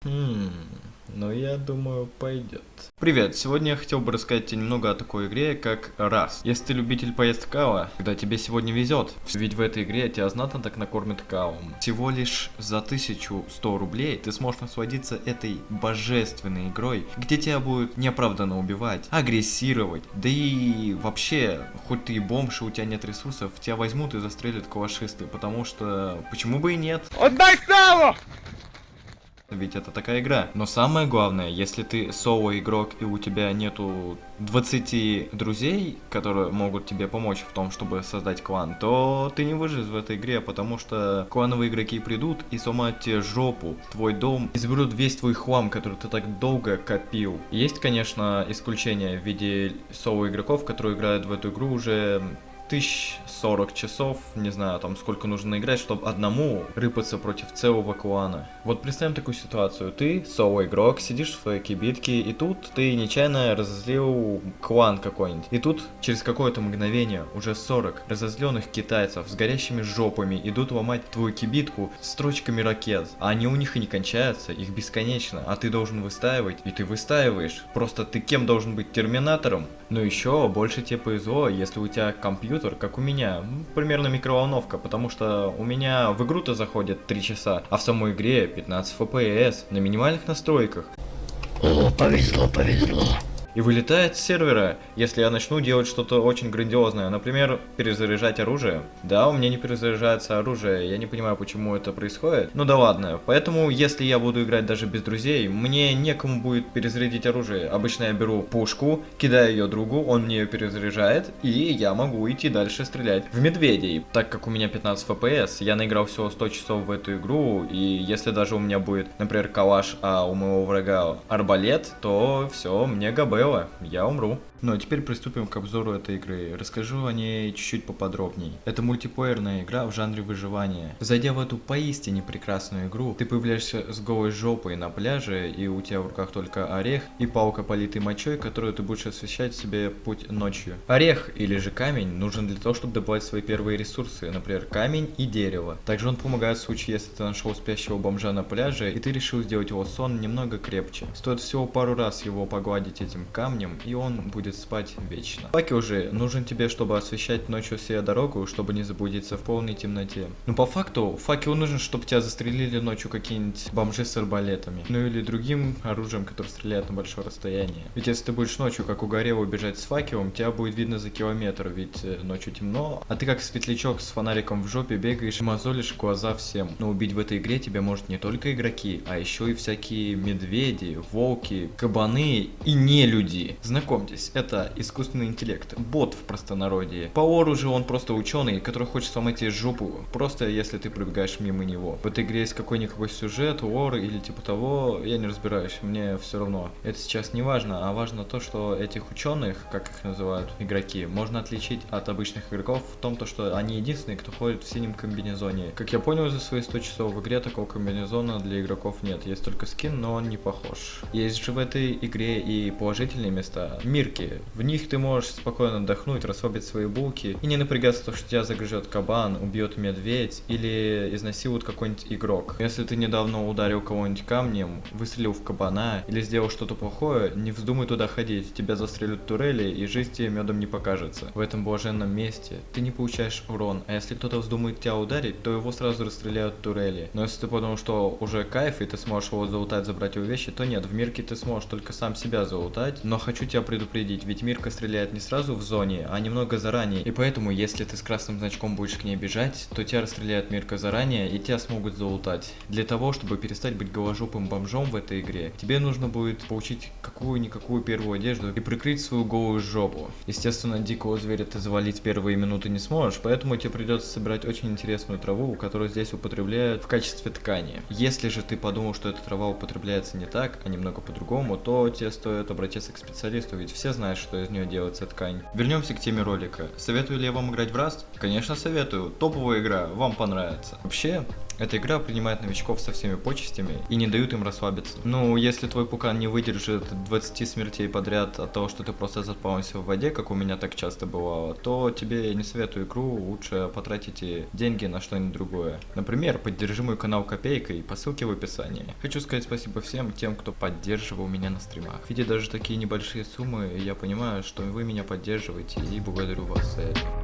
Ну я думаю, пойдет. Привет, сегодня я хотел бы рассказать тебе немного о такой игре, как Rust. Если ты любитель поесть кава, тогда тебе сегодня везет. Ведь в этой игре тебя знатно так накормят кавом. Всего лишь за 1100 рублей ты сможешь насладиться этой божественной игрой, где тебя будут неоправданно убивать, агрессировать, да и вообще, хоть ты и бомж, и у тебя нет ресурсов, тебя возьмут и застрелят калашисты, потому что почему бы и нет? Отдай каву! Ведь это такая игра. Но самое главное, если ты соло-игрок и у тебя нету 20 друзей, которые могут тебе помочь в том, чтобы создать клан, то ты не выживешь в этой игре, потому что клановые игроки придут и сломают тебе жопу, твой дом, и заберут весь твой хлам, который ты так долго копил. Есть, конечно, исключения в виде соло-игроков, которые играют в эту игру уже 1040 часов, не знаю, там сколько нужно наиграть, чтобы одному рыпаться против целого клана. Вот представим такую ситуацию. Ты, соло-игрок, сидишь в своей кибитке, и тут ты нечаянно разозлил клан какой-нибудь. И тут, через какое-то мгновение, уже 40 разозленных китайцев с горящими жопами идут ломать твою кибитку с строчками ракет. А они у них и не кончаются, их бесконечно. А ты должен выстаивать, и ты выстаиваешь. Просто ты кем должен быть? Терминатором? Но еще больше тебе повезло, если у тебя компьютер, как у меня, примерно микроволновка, потому что у меня в игру-то заходит 3 часа, а в самой игре 15 FPS на минимальных настройках. О, повезло, повезло. И вылетает с сервера, если я начну делать что-то очень грандиозное, например, перезаряжать оружие. Да, у меня не перезаряжается оружие, я не понимаю, почему это происходит. Ну да ладно, поэтому если я буду играть даже без друзей, мне некому будет перезарядить оружие. Обычно я беру пушку, кидаю ее другу, он мне ее перезаряжает, и я могу идти дальше стрелять в медведей. Так как у меня 15 FPS, я наиграл всего 100 часов в эту игру, и если даже у меня будет, например, калаш, а у моего врага арбалет, то все, мне габе. Я умру. Ну а теперь приступим к обзору этой игры. Расскажу о ней чуть-чуть поподробней. Это мультиплеерная игра в жанре выживания. Зайдя в эту поистине прекрасную игру, ты появляешься с голой жопой на пляже, и у тебя в руках только орех и палка, политой мочой, которую ты будешь освещать себе путь ночью. Орех или же камень нужен для того, чтобы добывать свои первые ресурсы, например, камень и дерево. Также он помогает в случае, если ты нашел спящего бомжа на пляже, и ты решил сделать его сон немного крепче. Стоит всего пару раз его погладить этим камнем, и он будет спать вечно. Факел же нужен тебе, чтобы освещать ночью себе дорогу, чтобы не заблудиться в полной темноте. Но по факту, факел нужен, чтобы тебя застрелили ночью какие-нибудь бомжи с арбалетами. Ну или другим оружием, которое стреляет на большое расстояние. Ведь если ты будешь ночью, как угорелый, бежать с факелом, тебя будет видно за километр, ведь ночью темно. А ты как светлячок с фонариком в жопе бегаешь и мозолишь глаза всем. Но убить в этой игре тебя может не только игроки, а еще и всякие медведи, волки, кабаны и нелюди. Знакомьтесь, это искусственный интеллект, бот в простонародье. По ору же он просто ученый, который хочет сломать тебе жопу, просто если ты пробегаешь мимо него. В этой игре есть какой-никакой сюжет, лор или типа того, я не разбираюсь, мне все равно. Это сейчас не важно, а важно то, что этих ученых, как их называют игроки, можно отличить от обычных игроков в том, то, что они единственные, кто ходит в синем комбинезоне. Как я понял за свои 100 часов в игре, такого комбинезона для игроков нет. Есть только скин, но он не похож. Есть же в этой игре и положительные места. Мирки. В них ты можешь спокойно отдохнуть, расслабить свои булки и не напрягаться, то, что тебя загрызет кабан, убьет медведь или изнасилует какой-нибудь игрок. Если ты недавно ударил кого-нибудь камнем, выстрелил в кабана или сделал что-то плохое, не вздумай туда ходить, тебя застрелят турели и жизнь тебе медом не покажется. В этом блаженном месте ты не получаешь урон, а если кто-то вздумает тебя ударить, то его сразу расстреляют турели. Но если ты подумал, что уже кайф и ты сможешь его залутать, забрать его вещи, то нет, в мирке ты сможешь только сам себя залутать, но хочу тебя предупредить, ведь Мирка стреляет не сразу в зоне, а немного заранее. И поэтому, если ты с красным значком будешь к ней бежать, то тебя расстреляет Мирка заранее и тебя смогут залутать. Для того, чтобы перестать быть голожопым бомжом в этой игре, тебе нужно будет получить какую-никакую первую одежду и прикрыть свою голую жопу. Естественно, дикого зверя ты завалить первые минуты не сможешь, поэтому тебе придется собирать очень интересную траву, которую здесь употребляют в качестве ткани. Если же ты подумал, что эта трава употребляется не так, а немного по-другому, то тебе стоит обратиться к специалисту, ведь все знают, что из нее делается ткань. Вернемся к теме ролика. Советую ли я вам играть в Rust? Конечно советую. Топовая игра, вам понравится. Вообще, Эта игра принимает новичков со всеми почестями и не дают им расслабиться. Ну, если твой пукан не выдержит 20 смертей подряд от того, что ты просто заспаунился в воде, как у меня так часто бывало, то тебе не советую игру, лучше потратите деньги на что-нибудь другое. Например, поддержи мой канал копейкой по ссылке в описании. Хочу сказать спасибо всем тем, кто поддерживал меня на стримах. Видя даже такие небольшие суммы, я понимаю, что вы меня поддерживаете, и благодарю вас за это.